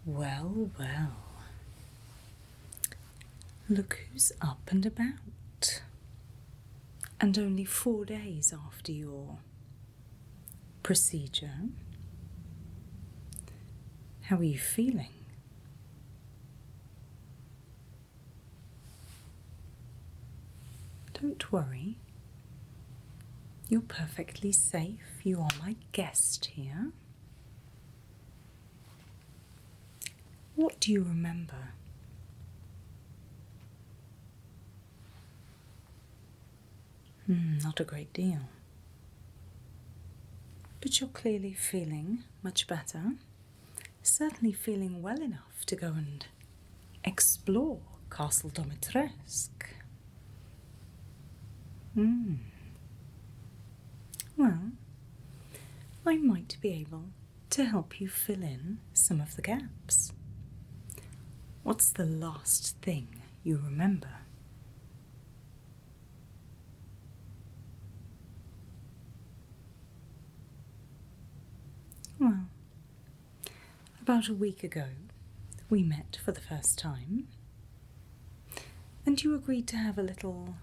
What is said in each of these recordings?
Well, well. Look who's up and about. And only 4 days after your procedure. How are you feeling? Don't worry. You're perfectly safe. You are my guest here. What do you remember? Not a great deal. But you're clearly feeling much better. Certainly feeling well enough to go and explore Castle Dimitrescu. Well, I might be able to help you fill in some of the gaps. What's the last thing you remember? Well, about a week ago, we met for the first time, and you agreed to have a little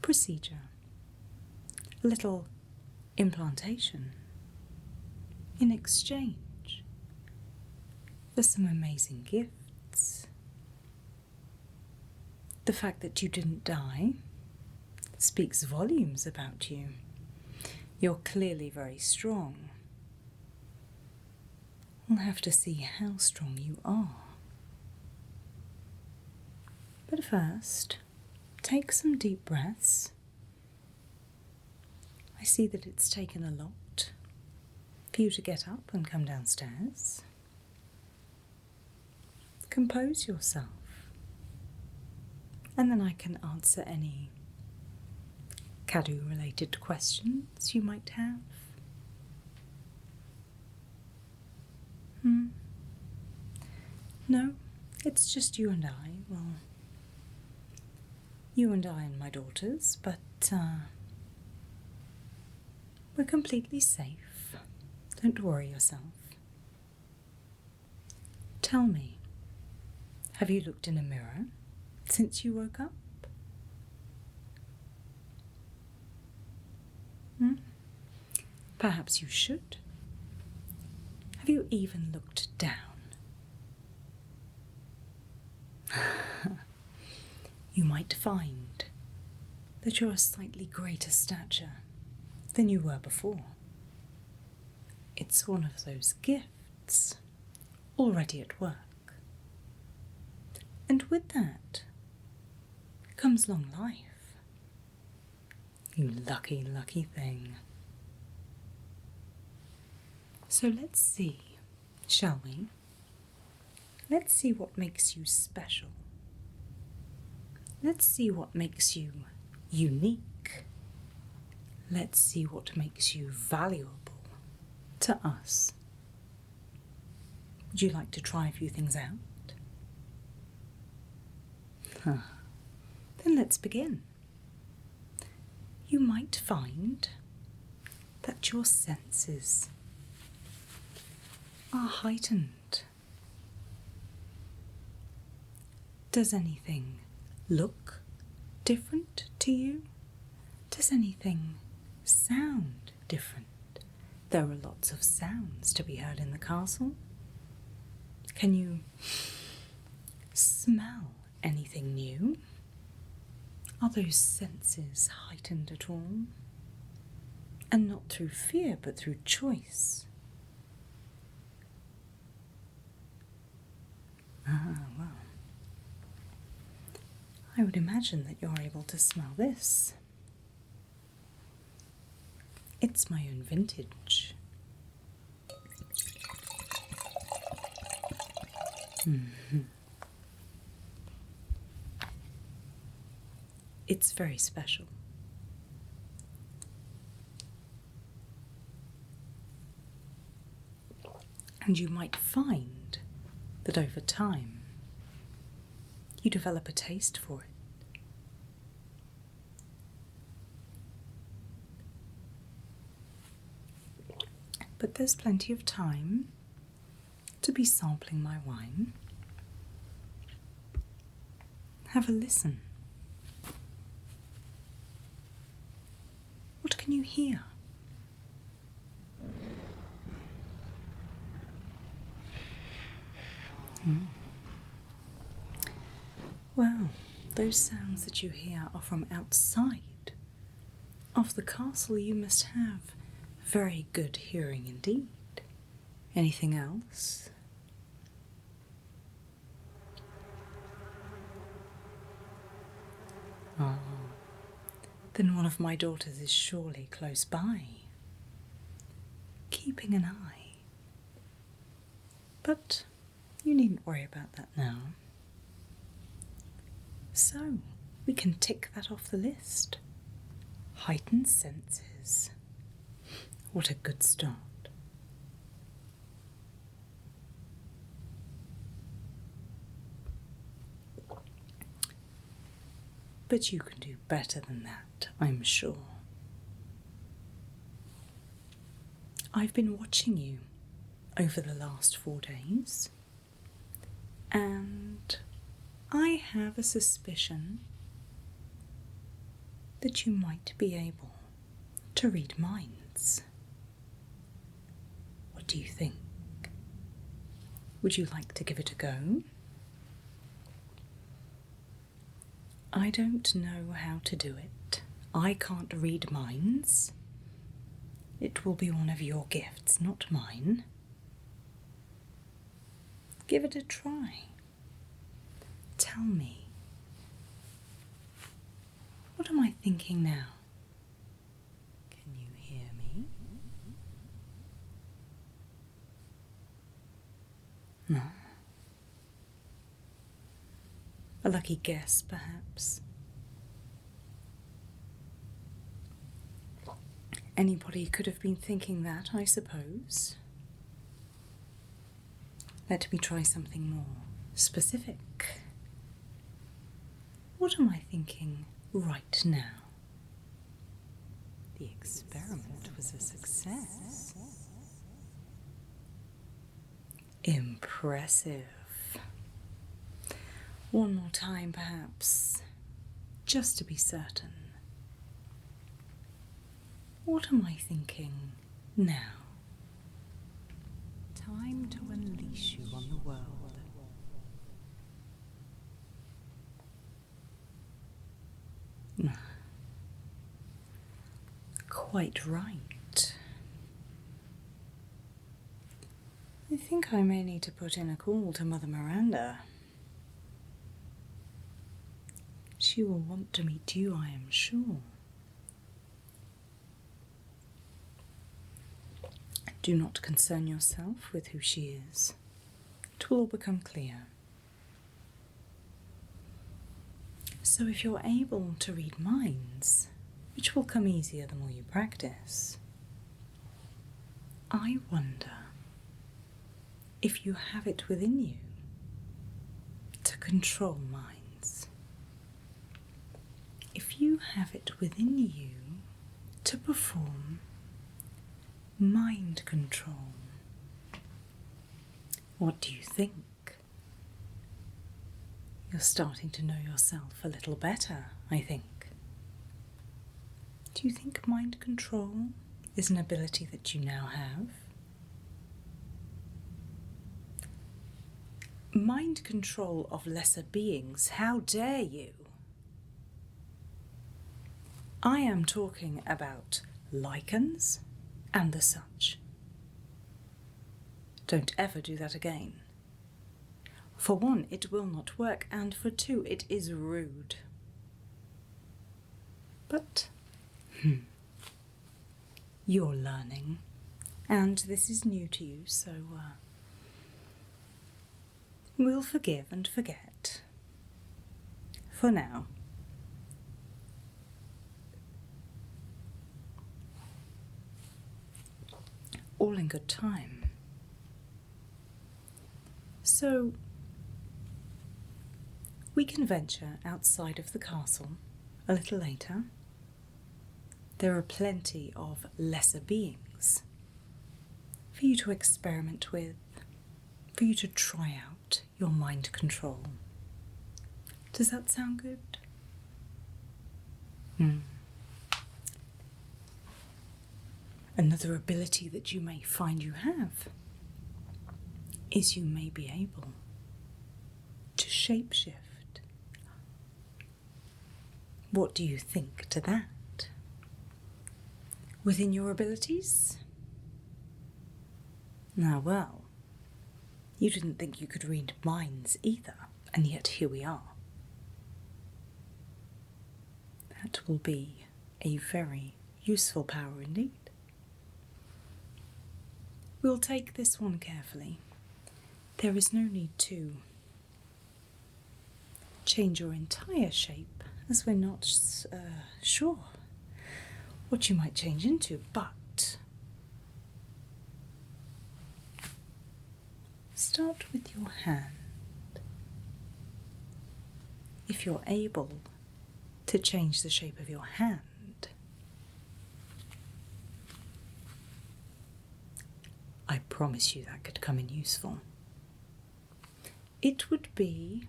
procedure, a little implantation, in exchange for some amazing gifts. The fact that you didn't die speaks volumes about you. You're clearly very strong. We'll have to see how strong you are. But first, take some deep breaths. I see that it's taken a lot for you to get up and come downstairs. Compose yourself, and then I can answer any Cadou related questions you might have. No, it's just you and I. Well, you and I and my daughters, but we're completely safe. Don't worry yourself. Tell me, have you looked in a mirror since you woke up? Perhaps you should. Have you even looked down? You might find that you're a slightly greater stature than you were before. It's one of those gifts already at work. And with that comes long life. You lucky, lucky thing. So let's see, shall we? Let's see what makes you special. Let's see what makes you unique. Let's see what makes you valuable to us. Would you like to try a few things out? Then let's begin. You might find that your senses are heightened. Does anything look different to you? Does anything sound different? There are lots of sounds to be heard in the castle. Can you smell anything new? Are those senses heightened at all? And not through fear, but through choice. Well. I would imagine that you're able to smell this. It's my own vintage. It's very special. And you might find that over time you develop a taste for it. But there's plenty of time to be sampling my wine. Have a listen. What can you hear? Well, those sounds that you hear are from outside of the castle. You must have very good hearing indeed. Anything else? Oh, then one of my daughters is surely close by, keeping an eye. But you needn't worry about that now. So, we can tick that off the list. Heightened senses. What a good start. But you can do better than that, I'm sure. I've been watching you over the last 4 days, and I have a suspicion that you might be able to read minds. What do you think? Would you like to give it a go? I don't know how to do it. I can't read minds. It will be one of your gifts, not mine. Give it a try. Tell me, what am I thinking now? Can you hear me? No. A lucky guess, perhaps. Anybody could have been thinking that, I suppose. Let me try something more specific. What am I thinking right now? The experiment was a success. Impressive. One more time, perhaps, just to be certain. What am I thinking now? Time to unleash you on the world. Quite right. I think I may need to put in a call to Mother Miranda. She will want to meet you, I am sure. Do not concern yourself with who she is. It will all become clear. So if you're able to read minds, which will come easier the more you practice, I wonder if you have it within you to control minds. If you have it within you to perform mind control. What do you think? You're starting to know yourself a little better, I think. Do you think mind control is an ability that you now have? Mind control of lesser beings, how dare you? I am talking about lichens and the such. Don't ever do that again. For one, it will not work, and for two, it is rude. But, you're learning, and this is new to you, so we'll forgive and forget. For now. All in good time. So, we can venture outside of the castle a little later. There are plenty of lesser beings for you to experiment with, for you to try out your mind control. Does that sound good? Another ability that you may find you have is you may be able to shapeshift. What do you think to that? Within your abilities? Now, well, you didn't think you could read minds either, and yet here we are. That will be a very useful power indeed. We'll take this one carefully. There is no need to change your entire shape, as we're not sure what you might change into, but start with your hand. If you're able to change the shape of your hand, I promise you that could come in useful. It would be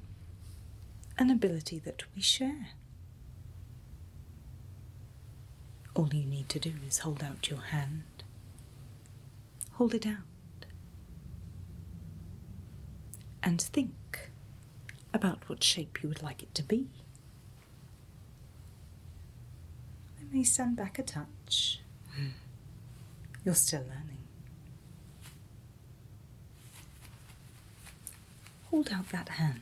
an ability that we share. All you need to do is hold out your hand. Hold it out. And think about what shape you would like it to be. I may stand back a touch. You're still learning. Hold out that hand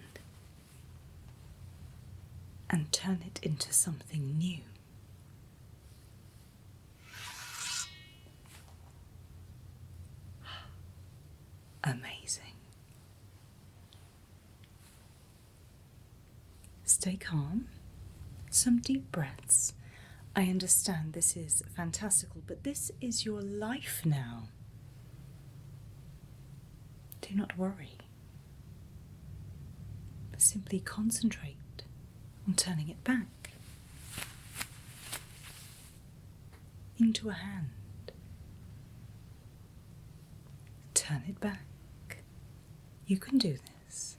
and turn it into something new. Amazing. Stay calm. Some deep breaths. I understand this is fantastical, but this is your life now. Do not worry. Simply concentrate on turning it back into a hand. Turn it back. You can do this.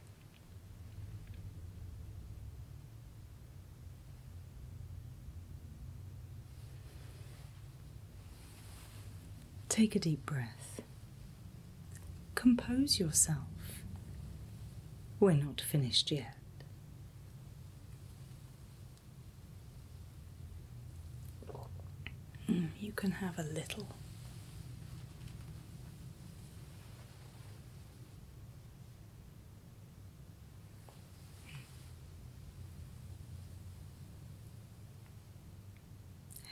Take a deep breath. Compose yourself. We're not finished yet. You can have a little.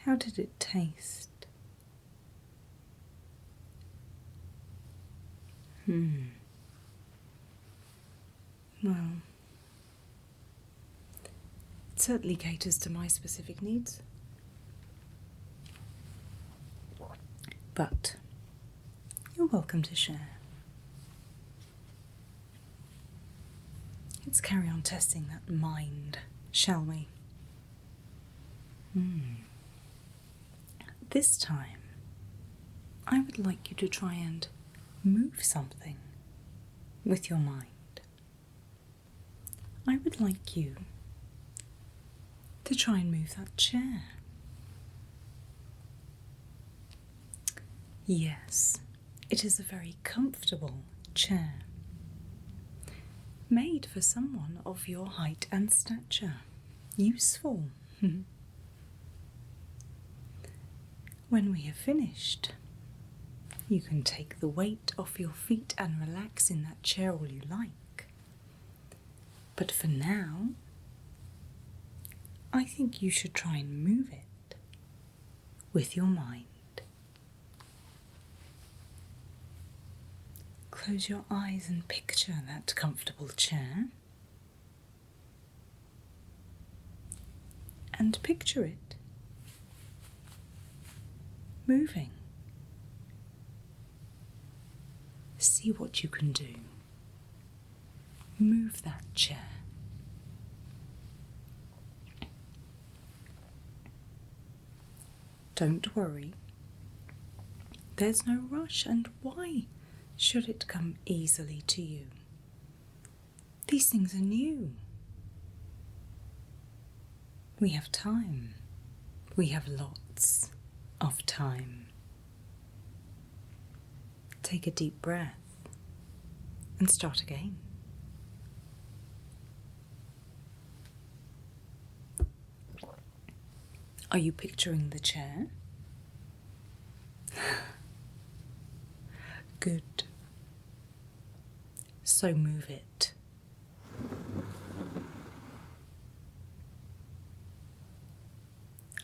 How did it taste? Well, it certainly caters to my specific needs. But you're welcome to share. Let's carry on testing that mind, shall we? This time, I would like you to try and move something with your mind. I would like you to try and move that chair. Yes, it is a very comfortable chair, made for someone of your height and stature. Useful. When we have finished, you can take the weight off your feet and relax in that chair all you like. But for now, I think you should try and move it with your mind. Close your eyes and picture that comfortable chair. And picture it moving. See what you can do. Move that chair. Don't worry. There's no rush, and why should it come easily to you. These things are new. We have time. We have lots of time. Take a deep breath and start again. Are you picturing the chair? Good. So move it.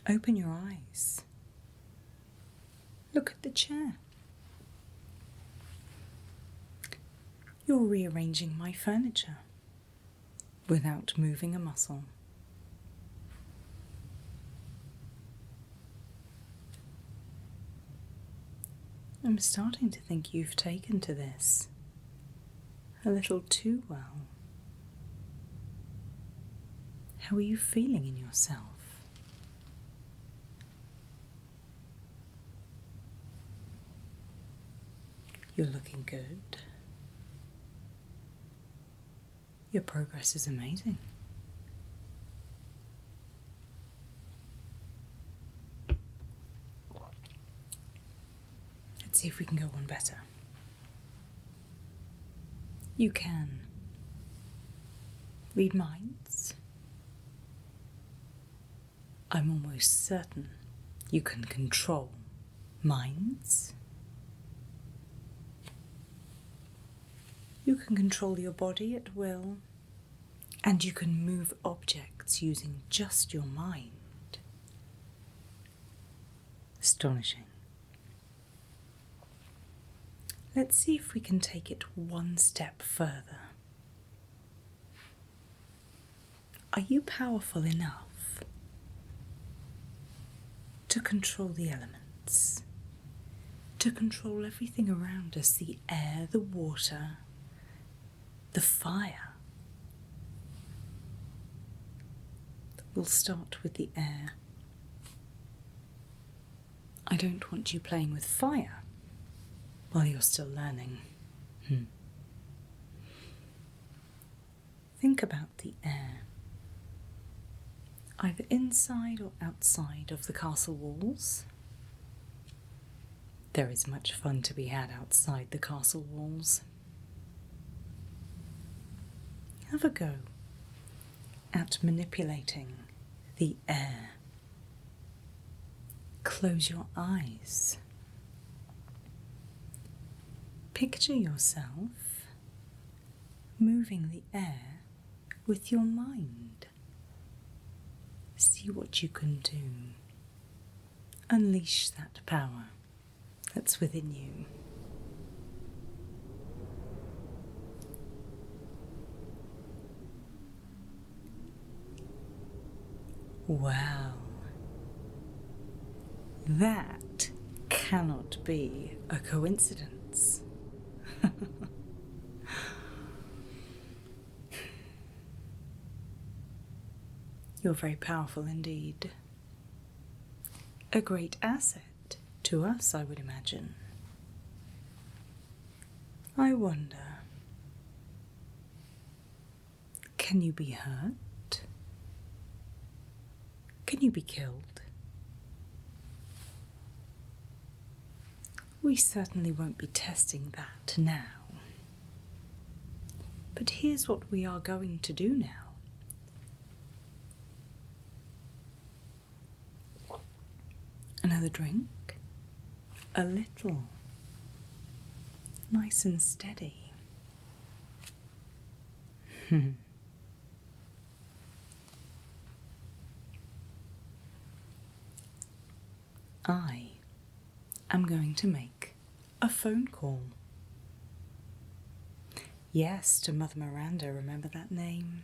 Open your eyes. Look at the chair. You're rearranging my furniture without moving a muscle. I'm starting to think you've taken to this a little too well. How are you feeling in yourself? You're looking good. Your progress is amazing. Let's see if we can go on better. You can read minds. I'm almost certain you can control minds. You can control your body at will, and you can move objects using just your mind. Astonishing. Let's see if we can take it one step further. Are you powerful enough to control the elements, to control everything around us, the air, the water, the fire? We'll start with the air. I don't want you playing with fire while you're still learning. Think about the air, either inside or outside of the castle walls. There is much fun to be had outside the castle walls. Have a go at manipulating the air. Close your eyes. Picture yourself moving the air with your mind. See what you can do. Unleash that power that's within you. Wow. That cannot be a coincidence. You're very powerful indeed. A great asset to us, I would imagine. I wonder, can you be hurt? Can you be killed? We certainly won't be testing that now. But here's what we are going to do now. Another drink. A little. Nice and steady. I am going to make a phone call. Yes, to Mother Miranda, remember that name?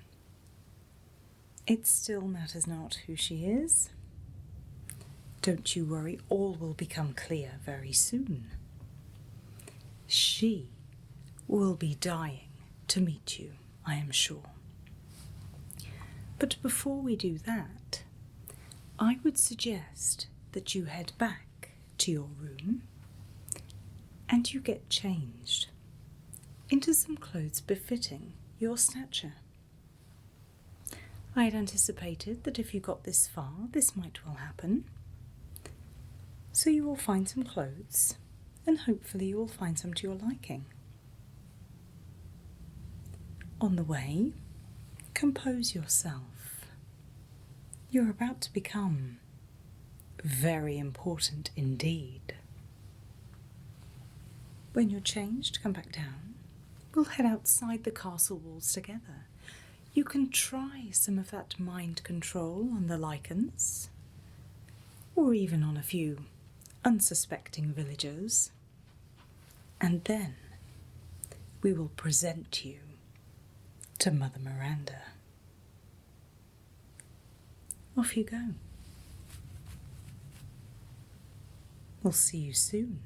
It still matters not who she is. Don't you worry, all will become clear very soon. She will be dying to meet you, I am sure. But before we do that, I would suggest that you head back to your room and you get changed. into some clothes befitting your stature. I had anticipated that if you got this far, this might well happen. So you will find some clothes, and hopefully you will find some to your liking. On the way, compose yourself. You're about to become very important indeed. When you're changed, come back down. We'll head outside the castle walls together. You can try some of that mind control on the lichens, or even on a few unsuspecting villagers. And then we will present you to Mother Miranda. Off you go. We'll see you soon.